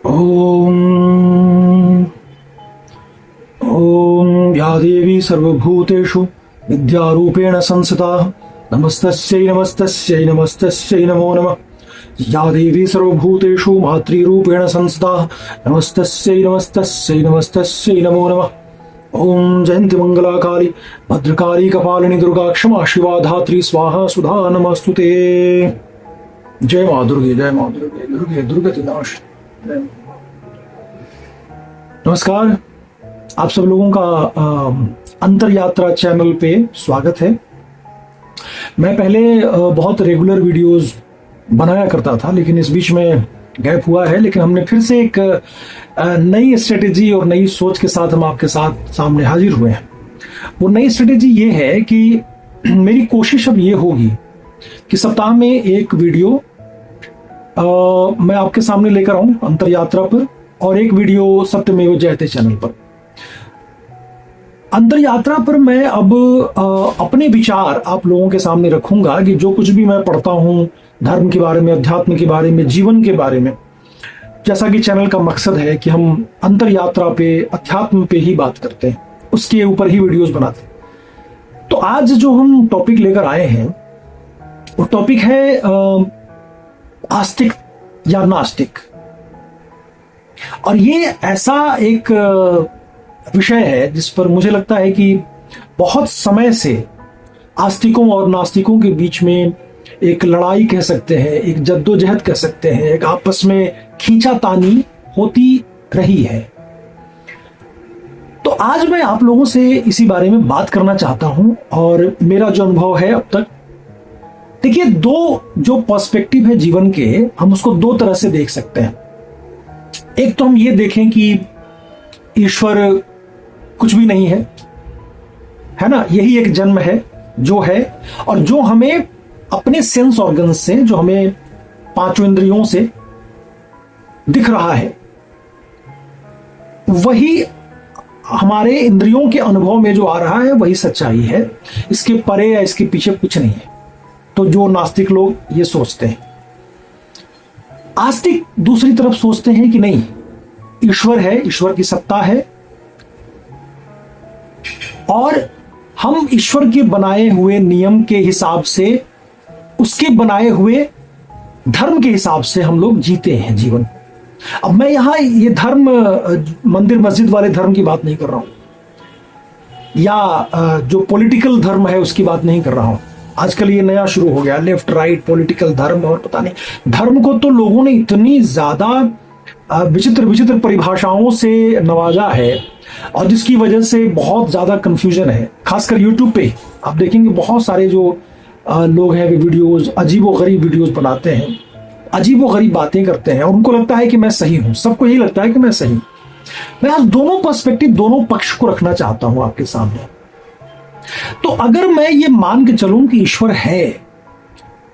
ओम ओम या देवी सर्वभूतेषु विद्यारूपेण संस्थिता नमस्तस्यै नमस्तस्यै नमस्तस्यै नमो नमः। या देवी सर्वभूतेषु मातृरूपेण संस्थिता नमस्तस्यै नमस्तस्यै नमस्तस्यै नमो नमः। ओम जयंती मंगला काली भद्रकाली कपालिनी दुर्गा क्षमा शिवा धात्री स्वाहा सुधा नमस्तुते। जय मां दुर्गे जय मां दुर्गे दुर्गे दुर्गति नाश। नमस्कार, आप सब लोगों का अंतर यात्रा चैनल पे स्वागत है। मैं पहले बहुत रेगुलर वीडियोस बनाया करता था, लेकिन इस बीच में गैप हुआ है। लेकिन हमने फिर से एक नई स्ट्रेटेजी और नई सोच के साथ हम आपके साथ सामने हाजिर हुए हैं। वो नई स्ट्रेटेजी ये है कि मेरी कोशिश अब ये होगी कि सप्ताह में एक वीडियो मैं आपके सामने लेकर आऊं अंतर यात्रा पर, और एक वीडियो सत्यमेव जयते चैनल पर। अंतर यात्रा पर मैं अब अपने विचार आप लोगों के सामने रखूंगा कि जो कुछ भी मैं पढ़ता हूं धर्म के बारे में, अध्यात्म के बारे में, जीवन के बारे में, जैसा कि चैनल का मकसद है कि हम अंतर यात्रा पे, अध्यात्म पे ही बात करते हैं, उसके ऊपर ही वीडियोस बनाते हैं। तो आज जो हम टॉपिक लेकर आए हैं वो टॉपिक है आस्तिक या नास्तिक। और ये ऐसा एक विषय है जिस पर मुझे लगता है कि बहुत समय से आस्तिकों और नास्तिकों के बीच में एक लड़ाई कह सकते हैं, एक जद्दोजहद कह सकते हैं, एक आपस में खींचातानी होती रही है। तो आज मैं आप लोगों से इसी बारे में बात करना चाहता हूं। और मेरा जो अनुभव है अब तक, देखिए, दो जो पर्सपेक्टिव है जीवन के, हम उसको दो तरह से देख सकते हैं। एक तो हम ये देखें कि ईश्वर कुछ भी नहीं है ना, यही एक जन्म है जो है, और जो हमें अपने सेंस ऑर्गन से, जो हमें पांचों इंद्रियों से दिख रहा है, वही हमारे इंद्रियों के अनुभव में जो आ रहा है वही सच्चाई है। इसके परे या इसके पीछे कुछ नहीं है। तो जो नास्तिक लोग ये सोचते हैं। आस्तिक दूसरी तरफ सोचते हैं कि नहीं, ईश्वर है, ईश्वर की सत्ता है, और हम ईश्वर के बनाए हुए नियम के हिसाब से, उसके बनाए हुए धर्म के हिसाब से हम लोग जीते हैं जीवन। अब मैं यहां ये धर्म, मंदिर मस्जिद वाले धर्म की बात नहीं कर रहा हूं, या जो पॉलिटिकल धर्म है उसकी बात नहीं कर रहा हूं। आजकल ये नया शुरू हो गया, लेफ्ट राइट पॉलिटिकल धर्म, और पता नहीं, धर्म को तो लोगों ने इतनी ज्यादा विचित्र विचित्र परिभाषाओं से नवाजा है, और जिसकी वजह से बहुत ज्यादा कंफ्यूजन है। खासकर यूट्यूब पे आप देखेंगे बहुत सारे जो लोग हैं वे वीडियोस, अजीबोगरीब वीडियोस बनाते हैं, अजीबोगरीब बातें करते हैं, और उनको लगता है कि मैं सही हूं, सबको यही लगता है कि मैं सही हूं। मैं आज दोनों पर्सपेक्टिव, दोनों पक्ष को रखना चाहता हूं आपके सामने। तो अगर मैं ये मान के चलूं कि ईश्वर है,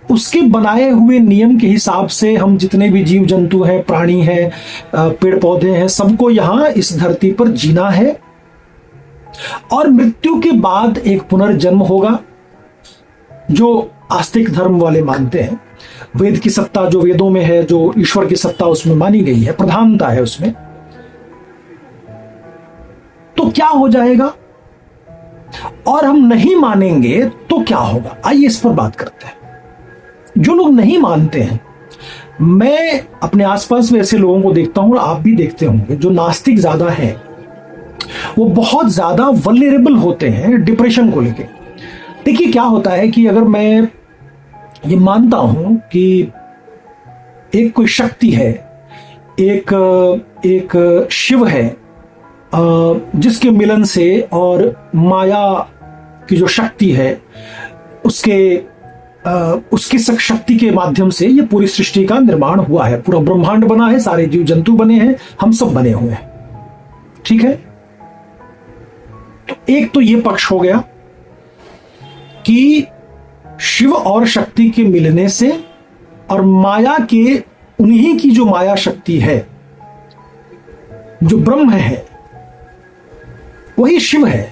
उसके बनाए हुए नियम के हिसाब से हम जितने भी जीव जंतु हैं, प्राणी हैं, पेड़ पौधे हैं, सबको यहां इस धरती पर जीना है, और मृत्यु के बाद एक पुनर्जन्म होगा, जो आस्तिक धर्म वाले मानते हैं। वेद की सत्ता जो वेदों में है, जो ईश्वर की सत्ता उसमें मानी गई है, प्रधानता है उसमें। तो क्या हो जाएगा, और हम नहीं मानेंगे तो क्या होगा? आइए इस पर बात करते हैं। जो लोग नहीं मानते हैं, मैं अपने आसपास में ऐसे लोगों को देखता हूं, और आप भी देखते होंगे, जो नास्तिक ज्यादा है वो बहुत ज्यादा वल्नरेबल होते हैं डिप्रेशन को लेके। देखिए, क्या होता है कि अगर मैं ये मानता हूं कि एक कोई शक्ति है, एक शिव है, जिसके मिलन से और माया की जो शक्ति है उसकी शक्ति के माध्यम से ये पूरी सृष्टि का निर्माण हुआ है, पूरा ब्रह्मांड बना है, सारे जीव जंतु बने हैं, हम सब बने हुए हैं, ठीक है। तो एक तो ये पक्ष हो गया कि शिव और शक्ति के मिलने से, और माया के, उन्हीं की जो माया शक्ति है, जो ब्रह्म है, वही शिव है।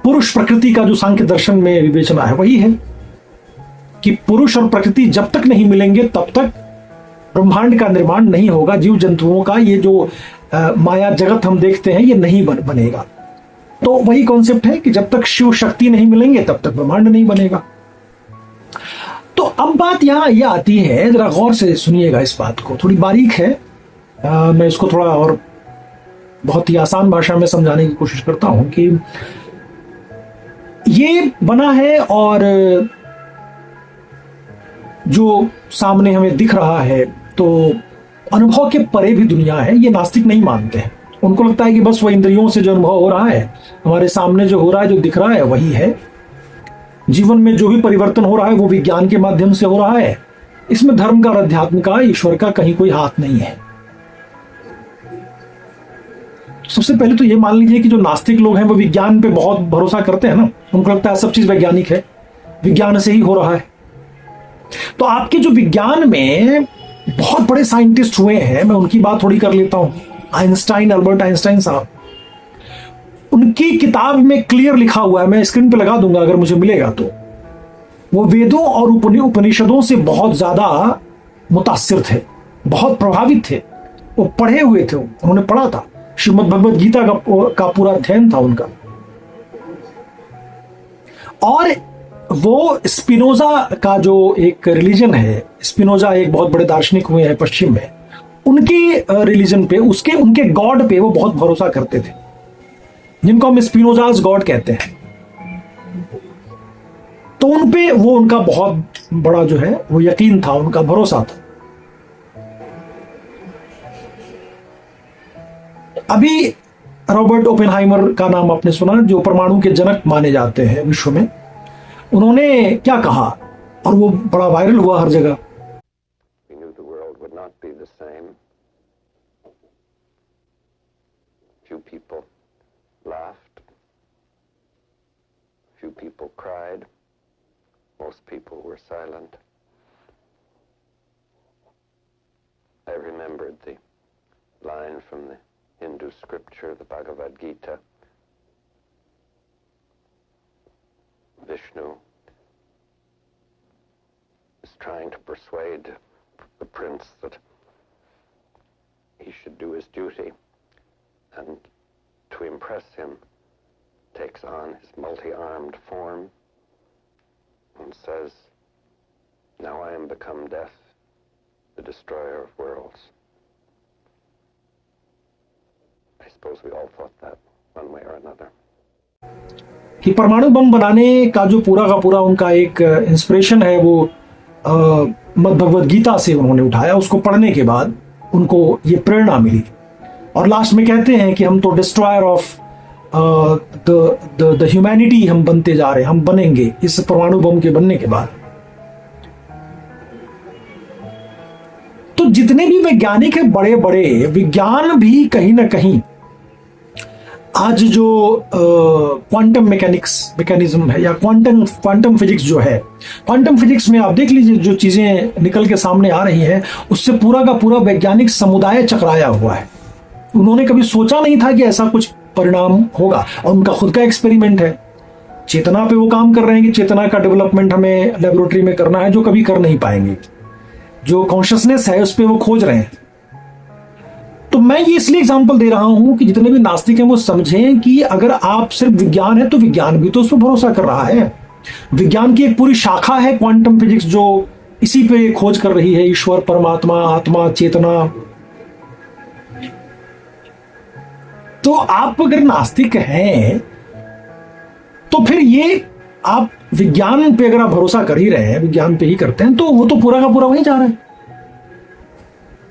पुरुष प्रकृति का जो सांख्य दर्शन में विवेचना है वही है कि पुरुष और प्रकृति जब तक नहीं मिलेंगे तब तक ब्रह्मांड का निर्माण नहीं होगा, जीव जंतुओं का ये जो माया जगत हम देखते हैं ये नहीं बनेगा। तो वही कॉन्सेप्ट है कि जब तक शिव शक्ति नहीं मिलेंगे तब तक ब्रह्मांड नहीं बनेगा। तो अब बात यहां यह आती है, जरा गौर से सुनिएगा इस बात को, थोड़ी बारीक है, मैं इसको थोड़ा और बहुत ही आसान भाषा में समझाने की कोशिश करता हूं कि ये बना है और जो सामने हमें दिख रहा है तो अनुभव के परे भी दुनिया है, ये नास्तिक नहीं मानते हैं। उनको लगता है कि बस वो इंद्रियों से जो अनुभव हो रहा है, हमारे सामने जो हो रहा है, जो दिख रहा है वही है। जीवन में जो भी परिवर्तन हो रहा है वो विज्ञान के माध्यम से हो रहा है, इसमें धर्म का और अध्यात्म का, ईश्वर का कहीं कोई हाथ नहीं है। सबसे पहले तो ये मान लीजिए कि जो नास्तिक लोग हैं वो विज्ञान पे बहुत भरोसा करते हैं ना, उनको लगता है सब चीज वैज्ञानिक है, विज्ञान से ही हो रहा है। तो आपके जो विज्ञान में बहुत बड़े साइंटिस्ट हुए हैं, मैं उनकी बात थोड़ी कर लेता हूं, आइंस्टाइन, अल्बर्ट आइंस्टाइन साहब, उनकी किताब में क्लियर लिखा हुआ है, मैं स्क्रीन पे लगा दूंगा अगर मुझे मिलेगा तो, वो वेदों और उपनिषदों से बहुत ज्यादा मुतासिर थे, बहुत प्रभावित थे, वो पढ़े हुए थे, उन्होंने पढ़ा था, श्रीमद् भगवद गीता का पूरा अध्ययन था उनका। और वो स्पिनोजा का जो एक रिलीजन है, स्पिनोजा एक बहुत बड़े दार्शनिक हुए हैं पश्चिम में, उनकी रिलीजन पे, उनके गॉड पे वो बहुत भरोसा करते थे, जिनको हम स्पिनोजाज गॉड कहते हैं। तो उन पे वो उनका बहुत बड़ा जो है वो यकीन था, उनका भरोसा था। अभी रॉबर्ट ओपेनहाइमर का नाम आपने सुना, जो परमाणु के जनक माने जाते हैं विश्व में, उन्होंने क्या कहा और वो बड़ा वायरल हुआ हर जगह। Few people laughed, few people cried, most people were silent. I remembered the line from the Hindu scripture, the Bhagavad Gita. Vishnu is trying to persuade the prince that he should do his duty, and to impress him takes on his multi-armed form and says, "Now I am become death, the destroyer of worlds." I suppose we all thought that one way or another. कि परमाणु बम बनाने का जो पूरा का पूरा उनका एक इंस्पिरेशन है वो भगवद गीता से उन्होंने उठाया, उसको पढ़ने के बाद उनको ये प्रेरणा मिली और लास्ट में कहते हैं कि हम तो डिस्ट्रॉयर ऑफ द ह्यूमैनिटी हम बनते जा रहे हैं, हम बनेंगे इस परमाणु बम के बनने के बाद। तो जितने भी वैज्ञानिक हैं बड़े बड़े, विज्ञान भी कहीं ना कहीं आज जो क्वांटम मैकेनिज्म है या क्वांटम फिजिक्स जो है, क्वांटम फिजिक्स में आप देख लीजिए जो चीजें निकल के सामने आ रही हैं, उससे पूरा का पूरा वैज्ञानिक समुदाय चकराया हुआ है। उन्होंने कभी सोचा नहीं था कि ऐसा कुछ परिणाम होगा, और उनका खुद का एक्सपेरिमेंट है, चेतना पे वो काम कर रहे हैं कि चेतना का डेवलपमेंट हमें लेबोरेटरी में करना है, जो कभी कर नहीं पाएंगे। जो कॉन्शियसनेस है उस पर वो खोज रहे हैं। तो मैं ये इसलिए एग्जांपल दे रहा हूं कि जितने भी नास्तिक हैं वो समझें कि अगर आप सिर्फ विज्ञान है तो विज्ञान भी तो उस पर भरोसा कर रहा है। विज्ञान की एक पूरी शाखा है क्वांटम फिजिक्स जो इसी पे खोज कर रही है, ईश्वर, परमात्मा, आत्मा, चेतना। तो आप अगर नास्तिक हैं तो फिर ये आप विज्ञान पे अगर आप भरोसा कर ही रहे हैं, विज्ञान पे ही करते हैं, तो वो तो पूरा का पूरा वहीं जा रहा है।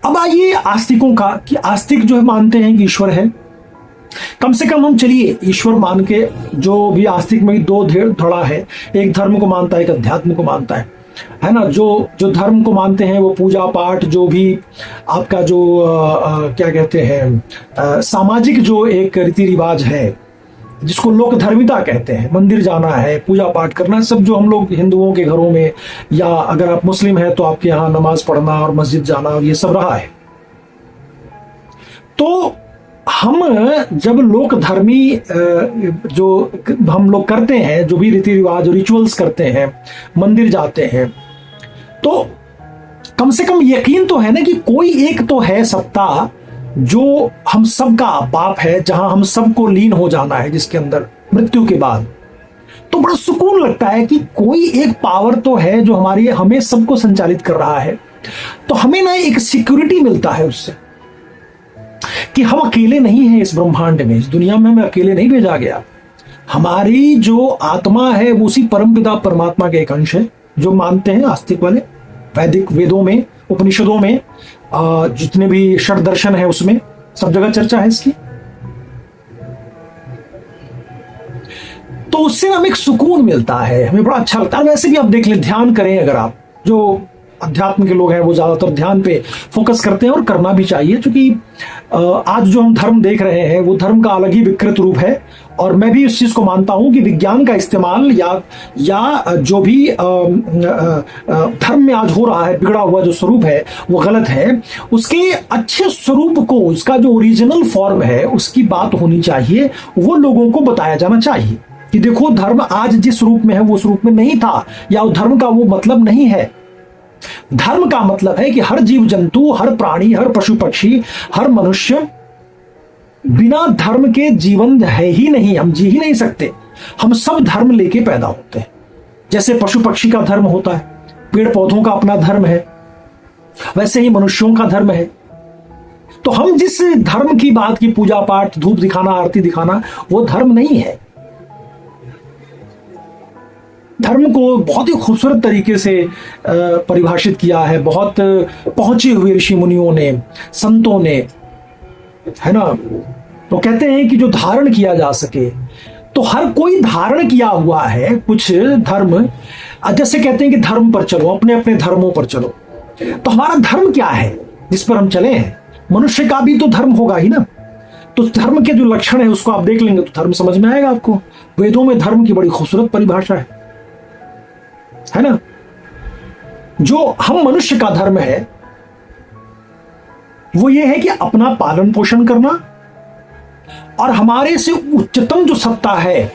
अब आइए आस्तिकों का, कि आस्तिक जो है मानते हैं कि ईश्वर है। कम से कम हम चलिए ईश्वर मान के, जो भी आस्तिक में दो धड़ा है, एक धर्म को मानता है, एक अध्यात्म को मानता है ना। जो धर्म को मानते हैं वो पूजा पाठ, जो भी आपका जो क्या कहते हैं सामाजिक जो एक रीति रिवाज है जिसको लोक धर्मिता कहते हैं, मंदिर जाना है, पूजा पाठ करना, सब जो हम लोग हिंदुओं के घरों में, या अगर आप मुस्लिम हैं तो आपके यहाँ नमाज पढ़ना और मस्जिद जाना, और ये सब रहा है। तो हम जब लोक धर्मी जो हम लोग करते हैं, जो भी रीति रिवाज रिचुअल्स करते हैं, मंदिर जाते हैं, तो कम से कम यकीन तो है ना कि कोई एक तो है सत्ता जो हम सब का बाप है, जहां हम सबको लीन हो जाना है, जिसके अंदर मृत्यु के बाद तो बड़ा सुकून लगता है कि कोई एक पावर तो है जो हमें सबको संचालित कर रहा है। तो हमें ना एक सिक्योरिटी मिलता है उससे कि हम अकेले नहीं हैं इस ब्रह्मांड में, इस दुनिया में हमें अकेले नहीं भेजा गया। हमारी जो आत्मा है वो उसी परमपिता परमात्मा के एक अंश है, जो मानते हैं आस्तिक वाले। वैदिक वेदों में, उपनिषदों में, जितने भी षड दर्शन है उसमें सब जगह चर्चा है इसकी। तो उससे हमें एक सुकून मिलता है, हमें बड़ा अच्छा लगता है। वैसे भी आप देख लें, ध्यान करें, अगर आप जो अध्यात्म के लोग हैं वो ज्यादातर ध्यान पे फोकस करते हैं और करना भी चाहिए, क्योंकि आज जो हम धर्म देख रहे हैं वो धर्म का अलग ही विकृत रूप है। और मैं भी इस चीज को मानता हूं कि विज्ञान का इस्तेमाल या जो भी धर्म में आज हो रहा है, बिगड़ा हुआ जो स्वरूप है वो गलत है। उसके अच्छे स्वरूप को, उसका जो ओरिजिनल फॉर्म है उसकी बात होनी चाहिए, वो लोगों को बताया जाना चाहिए कि देखो धर्म आज जिस रूप में है वो उस रूप में नहीं था, या धर्म का वो मतलब नहीं है। धर्म का मतलब है कि हर जीव जंतु, हर प्राणी, हर पशु पक्षी, हर मनुष्य बिना धर्म के जीवन है ही नहीं, हम जी ही नहीं सकते। हम सब धर्म लेके पैदा होते हैं। जैसे पशु पक्षी का धर्म होता है, पेड़ पौधों का अपना धर्म है, वैसे ही मनुष्यों का धर्म है। तो हम जिस धर्म की बात की, पूजा पाठ, धूप दिखाना, आरती दिखाना, वो धर्म नहीं है। धर्म को बहुत ही खूबसूरत तरीके से परिभाषित किया है बहुत पहुंचे हुए ऋषि मुनियों ने, संतों ने, है ना। तो कहते हैं कि जो धारण किया जा सके, तो हर कोई धारण किया हुआ है कुछ धर्म। जैसे कहते हैं कि धर्म पर चलो, अपने अपने धर्मों पर चलो। तो हमारा धर्म क्या है जिस पर हम चले हैं? मनुष्य का भी तो धर्म होगा ही ना। तो धर्म के जो लक्षण है उसको आप देख लेंगे तो धर्म समझ में आएगा आपको। वेदों में धर्म की बड़ी खूबसूरत परिभाषा है ना। जो हम मनुष्य का धर्म है वो ये है कि अपना पालन पोषण करना और हमारे से उच्चतम जो सत्ता है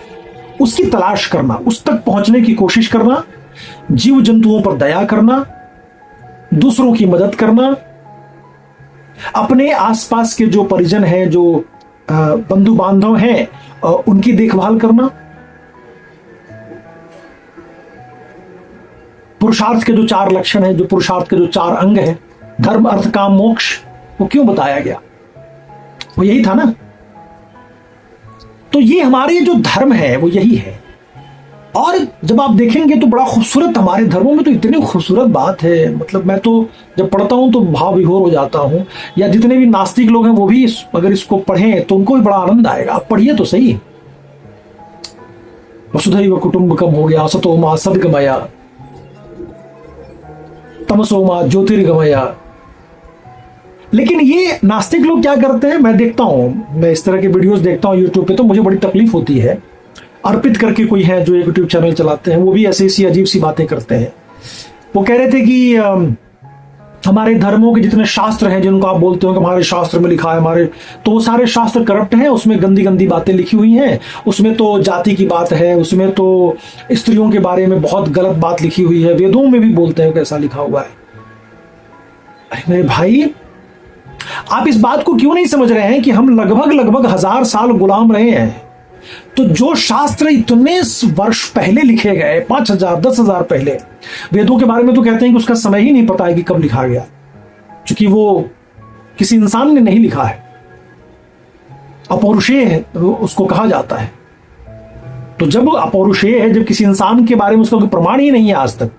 उसकी तलाश करना, उस तक पहुंचने की कोशिश करना, जीव जंतुओं पर दया करना, दूसरों की मदद करना, अपने आसपास के जो परिजन हैं, जो बंधु बांधव हैं, उनकी देखभाल करना। पुरुषार्थ के जो 4 लक्षण हैं, जो पुरुषार्थ के जो 4 अंग हैं, धर्म अर्थ काम मोक्ष, वो क्यों बताया गया? वो यही था ना। तो ये हमारे जो धर्म है वो यही है। और जब आप देखेंगे तो बड़ा खूबसूरत, हमारे धर्मों में तो इतनी खूबसूरत बात है, मतलब मैं तो जब पढ़ता हूं तो भाव विभोर हो जाता हूं। या जितने भी नास्तिक लोग हैं वो भी अगर इसको पढ़ें तो उनको भी बड़ा आनंद आएगा। आप पढ़िए तो सही। वसुधैव कुटुंबकम हो गया, असतो मा सद्गमया, तमसो मा ज्योतिर्गमया। लेकिन ये नास्तिक लोग क्या करते हैं, मैं देखता हूं, मैं इस तरह के वीडियोस देखता हूं यूट्यूब पे, तो मुझे बड़ी तकलीफ होती है। अर्पित करके कोई है जो यूट्यूब चैनल चलाते हैं, वो भी ऐसी ऐसी अजीब सी बातें करते हैं। वो कह रहे थे कि हमारे धर्मों के जितने शास्त्र हैं, जिनको आप बोलते हो कि हमारे शास्त्र में लिखा है, हमारे, तो वो सारे शास्त्र करप्ट हैं, उसमें गंदी गंदी बातें लिखी हुई हैं, उसमें तो जाति की बात है, उसमें तो स्त्रियों के बारे में बहुत गलत बात लिखी हुई है, वेदों में भी बोलते हैं कैसा लिखा हुआ है। अरे मेरे भाई, आप इस बात को क्यों नहीं समझ रहे हैं कि हम लगभग 1000 साल गुलाम रहे हैं। तो जो शास्त्र इतने वर्ष पहले लिखे गए, 5000 10,000 पहले, वेदों के बारे में तो कहते हैं कि उसका समय ही नहीं पता है कि कब लिखा गया, क्योंकि वो किसी इंसान ने नहीं लिखा है, अपौरुषेय है उसको कहा जाता है। तो जब अपौरुषेय है, जब किसी इंसान के बारे में उसका कोई प्रमाण ही नहीं है आज तक,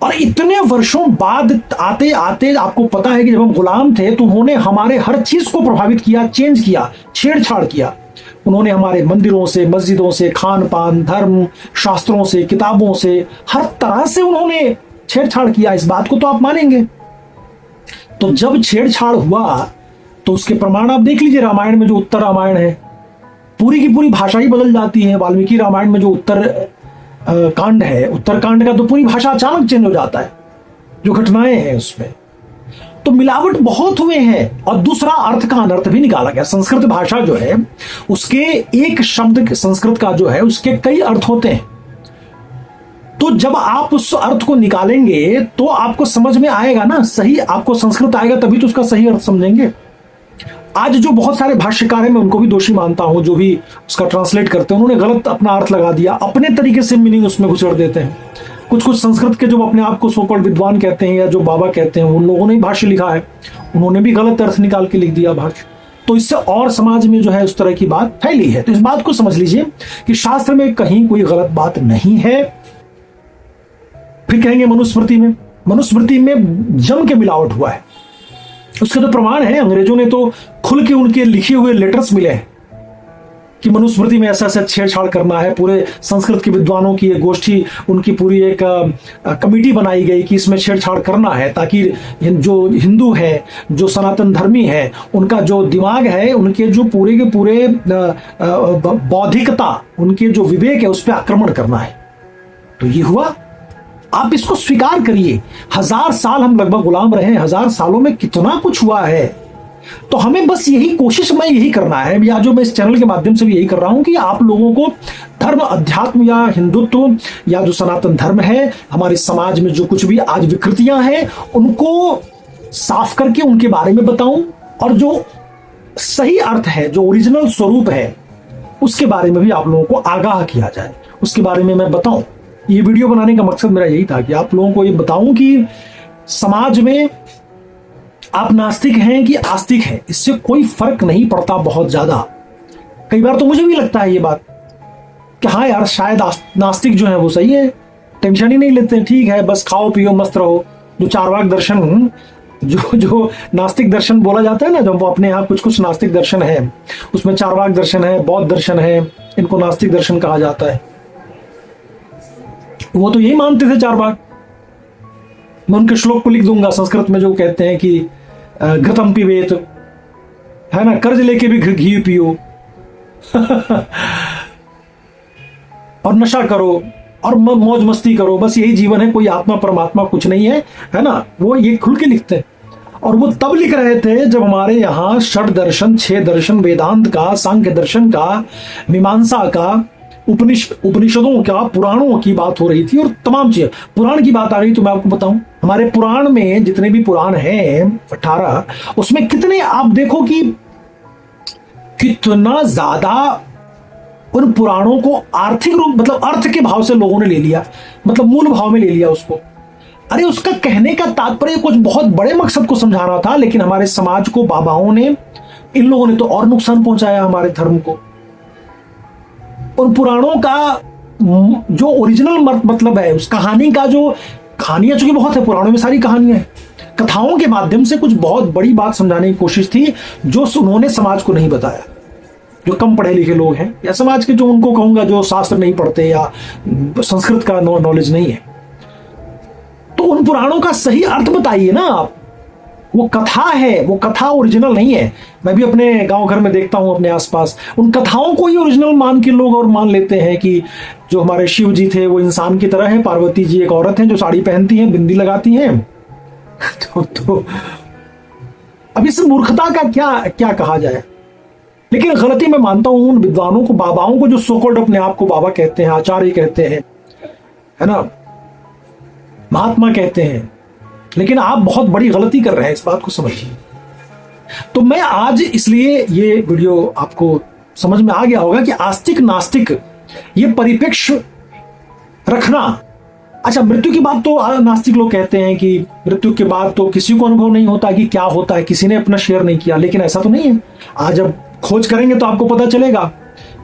और इतने वर्षों बाद आते आते आपको पता है कि जब हम गुलाम थे तो उन्होंने हमारे हर चीज को प्रभावित किया, चेंज किया, छेड़छाड़ किया। उन्होंने हमारे मंदिरों से, मस्जिदों से, खान पान, धर्म, शास्त्रों से, किताबों से, हर तरह से उन्होंने छेड़छाड़ किया। इस बात को तो आप मानेंगे। तो जब छेड़छाड़ हुआ तो उसके प्रमाण आप देख लीजिए। रामायण में जो उत्तर रामायण है, पूरी की पूरी भाषा ही बदल जाती है। वाल्मीकि रामायण में जो उत्तर कांड है, उत्तरकांड का तो पूरी भाषा अचानक चेंज हो जाता है, जो घटनाएं हैं उसमें। तो मिलावट बहुत हुए हैं। और दूसरा, अर्थ का अनर्थ भी निकाला गया। संस्कृत भाषा जो है उसके एक शब्द, संस्कृत का जो है उसके कई अर्थ होते हैं। तो जब आप उस अर्थ को निकालेंगे तो आपको समझ में आएगा ना, सही आपको संस्कृत आएगा तभी तो उसका सही अर्थ समझेंगे। आज जो बहुत सारे भाष्यकार हैं, मैं उनको भी दोषी मानता हूं, जो भी उसका ट्रांसलेट करते हैं, उन्होंने गलत अपना अर्थ लगा दिया, अपने तरीके से मीनिंग उसमें घुसेड़ देते हैं। कुछ कुछ संस्कृत के जो अपने आप को सोकॉल्ड विद्वान कहते हैं या जो बाबा कहते हैं, उन लोगों ने भी भाष्य लिखा है, उन्होंने भी गलत अर्थ निकाल के लिख दिया भाष्य। तो इससे और समाज में जो है उस तरह की बात फैली है। तो इस बात को समझ लीजिए कि शास्त्र में कहीं कोई गलत बात नहीं है। फिर कहेंगे मनुस्मृति में जम के मिलावट हुआ है, उसके तो प्रमाण है। अंग्रेजों ने तो खुल के उनके लिखे हुए लेटर्स मिले हैं कि मनुस्मृति में ऐसा ऐसा छेड़छाड़ करना है। पूरे संस्कृत के विद्वानों की एक गोष्ठी, उनकी पूरी एक कमेटी बनाई गई कि इसमें छेड़छाड़ करना है, ताकि जो हिंदू है, जो सनातन धर्मी है, उनका जो दिमाग है, उनके जो पूरे के पूरे बौद्धिकता, उनके जो विवेक है, उस पर आक्रमण करना है। तो ये हुआ। आप इसको स्वीकार करिए। 1000 साल हम लगभग गुलाम रहे हैं, 1000 सालों में कितना कुछ हुआ है। तो हमें बस यही कोशिश, मैं यही करना है, या जो मैं इस चैनल के माध्यम से भी यही कर रहा हूं कि आप लोगों को धर्म, अध्यात्म या हिंदुत्व या जो सनातन धर्म है, हमारे समाज में जो कुछ भी आज विकृतियां हैं, उनको साफ करके उनके बारे में बताऊं, और जो सही अर्थ है, जो ओरिजिनल स्वरूप है, उसके बारे में भी आप लोगों को आगाह किया जाए, उसके बारे में मैं बताऊं। ये वीडियो बनाने का मकसद मेरा यही था कि आप लोगों को ये बताऊं कि समाज में आप नास्तिक हैं कि आस्तिक हैं, इससे कोई फर्क नहीं पड़ता बहुत ज्यादा। कई बार तो मुझे भी लगता है ये बात कि हाँ यार, शायद नास्तिक जो है वो सही है, टेंशन ही नहीं लेते, ठीक है, बस खाओ पियो मस्त रहो। जो चारवाक दर्शन, जो नास्तिक दर्शन बोला जाता है ना, जब वो अपने यहाँ कुछ कुछ नास्तिक दर्शन है, उसमें चारवाक दर्शन है, बौद्ध दर्शन है, इनको नास्तिक दर्शन कहा जाता है। वो तो यही मानते थे चारवाक। मैं उनके श्लोक को लिख दूंगा संस्कृत में, जो कहते हैं कि घृतम पिबेत, है ना, कर्ज लेके भी घी पियो और नशा करो और मौज मस्ती करो, बस यही जीवन है, कोई आत्मा परमात्मा कुछ नहीं है, है ना। वो ये खुल के लिखते हैं। और वो तब लिख रहे थे जब हमारे यहाँ षड दर्शन, 6 दर्शन, वेदांत का, सांख्य दर्शन का, मीमांसा का, उपनिषदों का, पुराणों की बात हो रही थी और तमाम चीजें। पुराण की बात आ गई तो मैं आपको बताऊं, हमारे पुराण में जितने भी पुराण हैं 18, उसमें कितने आप देखो कि कितना ज्यादा उन पुराणों को आर्थिक रूप, मतलब अर्थ के भाव से लोगों ने ले लिया, मतलब मूल भाव में ले लिया उसको। अरे उसका कहने का तात्पर्य कुछ बहुत बड़े मकसद को समझाना था, लेकिन हमारे समाज को बाबाओं ने, इन लोगों ने तो और नुकसान पहुंचाया हमारे धर्म को। उन पुराणों का जो ओरिजिनल मतलब है, उस कहानी का जो कहानियां, चूंकि बहुत है पुराणों में, सारी कहानियां हैं, कथाओं के माध्यम से कुछ बहुत बड़ी बात समझाने की कोशिश थी, जो उन्होंने समाज को नहीं बताया। जो कम पढ़े लिखे लोग हैं, या समाज के, जो उनको कहूंगा जो शास्त्र नहीं पढ़ते या संस्कृत का नॉलेज नहीं है, तो उन पुराणों का सही अर्थ बताइए ना आप। वो कथा है, वो कथा ओरिजिनल नहीं है। मैं भी अपने गांव घर में देखता हूं, अपने आसपास, उन कथाओं को ही ओरिजिनल मान के लोग और मान लेते हैं कि जो हमारे शिव जी थे वो इंसान की तरह है, पार्वती जी एक औरत है जो साड़ी पहनती हैं, बिंदी लगाती हैं। तो अब इस मूर्खता का क्या कहा जाए। लेकिन गलती मैं मानता हूं उन विद्वानों को, बाबाओं को, जो सोकॉल्ड अपने आप को बाबा कहते हैं, आचार्य कहते हैं, है ना, महात्मा कहते हैं, लेकिन आप बहुत बड़ी गलती कर रहे हैं, इस बात को समझिए। तो मैं आज इसलिए ये वीडियो आपको समझ में आ गया होगा कि आस्तिक नास्तिक ये परिप्रेक्ष्य रखना। अच्छा, मृत्यु की बात तो नास्तिक लोग कहते हैं कि मृत्यु के बाद तो किसी को अनुभव नहीं होता कि क्या होता है, किसी ने अपना शेयर नहीं किया, लेकिन ऐसा तो नहीं है। आज जब खोज करेंगे तो आपको पता चलेगा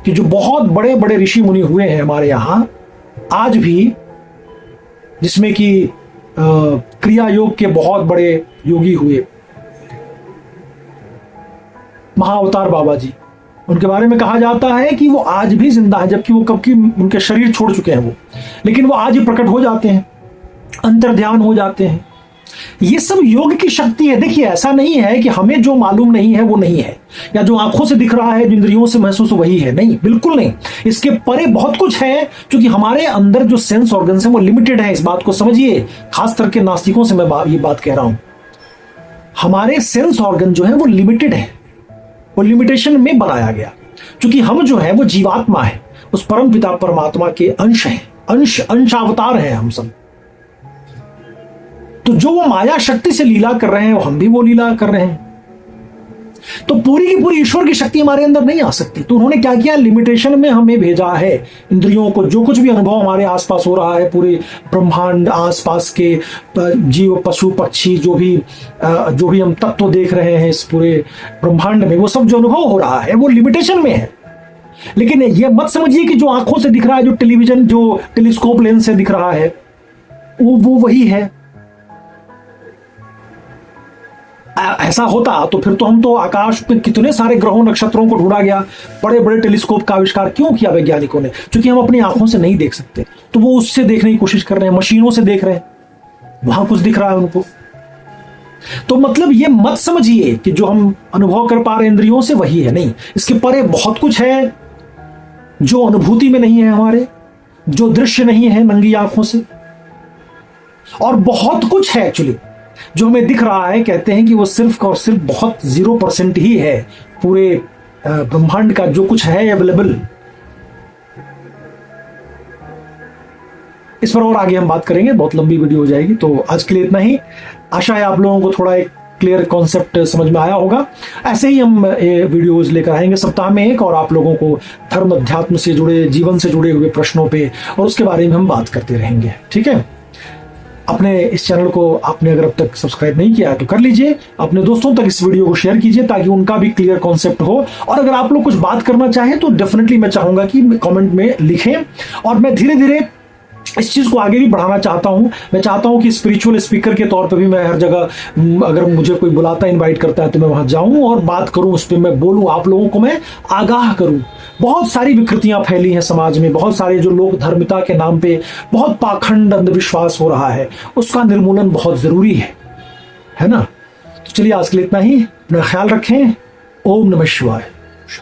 कि जो बहुत बड़े बड़े ऋषि मुनि हुए हैं हमारे यहाँ आज भी, जिसमें कि क्रिया योग के बहुत बड़े योगी हुए, महाअवतार बाबा जी, उनके बारे में कहा जाता है कि वो आज भी जिंदा है, जबकि वो कब की उनके शरीर छोड़ चुके हैं वो, लेकिन वो आज ही प्रकट हो जाते हैं, अंतर्ध्यान हो जाते हैं। ये सब योग की शक्ति है। देखिए, ऐसा नहीं है कि हमें जो मालूम नहीं है वो नहीं है, या जो आंखों से दिख रहा है, जो इंद्रियों से महसूस वही है, नहीं, बिल्कुल नहीं। इसके परे बहुत कुछ है, क्योंकि हमारे अंदर जो सेंस ऑर्गन्स है वो लिमिटेड है। इस बात को समझिए, खास करके नास्तिकों से मैं ये बात कह रहा हूं। हमारे सेंस ऑर्गन जो है वो लिमिटेड है, वो लिमिटेशन में बनाया गया, क्योंकि हम जो है वो जीवात्मा है, उस परम पिता परमात्मा के अंश हैं। अंशावतार हैं हम सब। तो जो वो माया शक्ति से लीला कर रहे हैं, हम भी वो लीला कर रहे हैं। तो पूरी की पूरी ईश्वर की शक्ति हमारे अंदर नहीं आ सकती। तो उन्होंने क्या किया, लिमिटेशन में हमें भेजा है इंद्रियों को। जो कुछ भी अनुभव हमारे आसपास हो रहा है, पूरे ब्रह्मांड, आसपास के जीव, पशु, पक्षी, जो भी हम तत्व देख रहे हैं इस पूरे ब्रह्मांड में, वो सब जो अनुभव हो रहा है वो लिमिटेशन में है। लेकिन ये मत समझिए कि जो आंखों से दिख रहा है, जो टेलीविजन, जो टेलीस्कोप लेंस से दिख रहा है, वो वही है। ऐसा होता तो फिर तो हम तो आकाश में कितने सारे ग्रहों, नक्षत्रों को ढूंढा गया, बड़े बड़े टेलीस्कोप का आविष्कार क्यों किया वैज्ञानिकों ने? क्योंकि हम अपनी आंखों से नहीं देख सकते, तो वो उससे देखने की कोशिश कर रहे हैं, मशीनों से देख रहे हैं, वहां कुछ दिख रहा है उनको। तो मतलब ये मत समझिए कि जो हम अनुभव कर पा रहे इंद्रियों से वही है, नहीं। इसके परे बहुत कुछ है जो अनुभूति में नहीं है हमारे, जो दृश्य नहीं है नंगी आंखों से, और बहुत कुछ है एक्चुअली जो हमें दिख रहा है। कहते हैं कि वो सिर्फ और सिर्फ बहुत 0% ही है पूरे ब्रह्मांड का जो कुछ है अवेलेबल। इस पर और आगे हम बात करेंगे, बहुत लंबी वीडियो हो जाएगी। तो आज के लिए इतना ही। आशा है आप लोगों को थोड़ा एक क्लियर कॉन्सेप्ट समझ में आया होगा। ऐसे ही हम वीडियोस लेकर आएंगे सप्ताह में एक, और आप लोगों को धर्म अध्यात्म से जुड़े, जीवन से जुड़े हुए प्रश्नों पे और उसके बारे में हम बात करते रहेंगे। ठीक है। अपने इस चैनल को आपने अगर अब तक सब्सक्राइब नहीं किया है तो कर लीजिए, अपने दोस्तों तक इस वीडियो को शेयर कीजिए ताकि उनका भी क्लियर कॉन्सेप्ट हो। और अगर आप लोग कुछ बात करना चाहें तो डेफिनेटली मैं चाहूंगा कि कमेंट में लिखें, और मैं धीरे धीरे इस चीज को आगे भी बढ़ाना चाहता हूं। मैं चाहता हूं कि स्पिरिचुअल स्पीकर के तौर पे भी मैं हर जगह, अगर मुझे कोई बुलाता, इनवाइट करता है, तो मैं वहां जाऊं और बात करूं, उस पर मैं बोलूं, आप लोगों को मैं आगाह करूं। बहुत सारी विकृतियां फैली हैं समाज में, बहुत सारे जो लोग धर्मिता के नाम पे बहुत पाखंड अंधविश्वास हो रहा है, उसका निर्मूलन बहुत जरूरी है ना। तो चलिए आज के लिए इतना ही। अपना ख्याल रखें। ओम नमः शिवाय।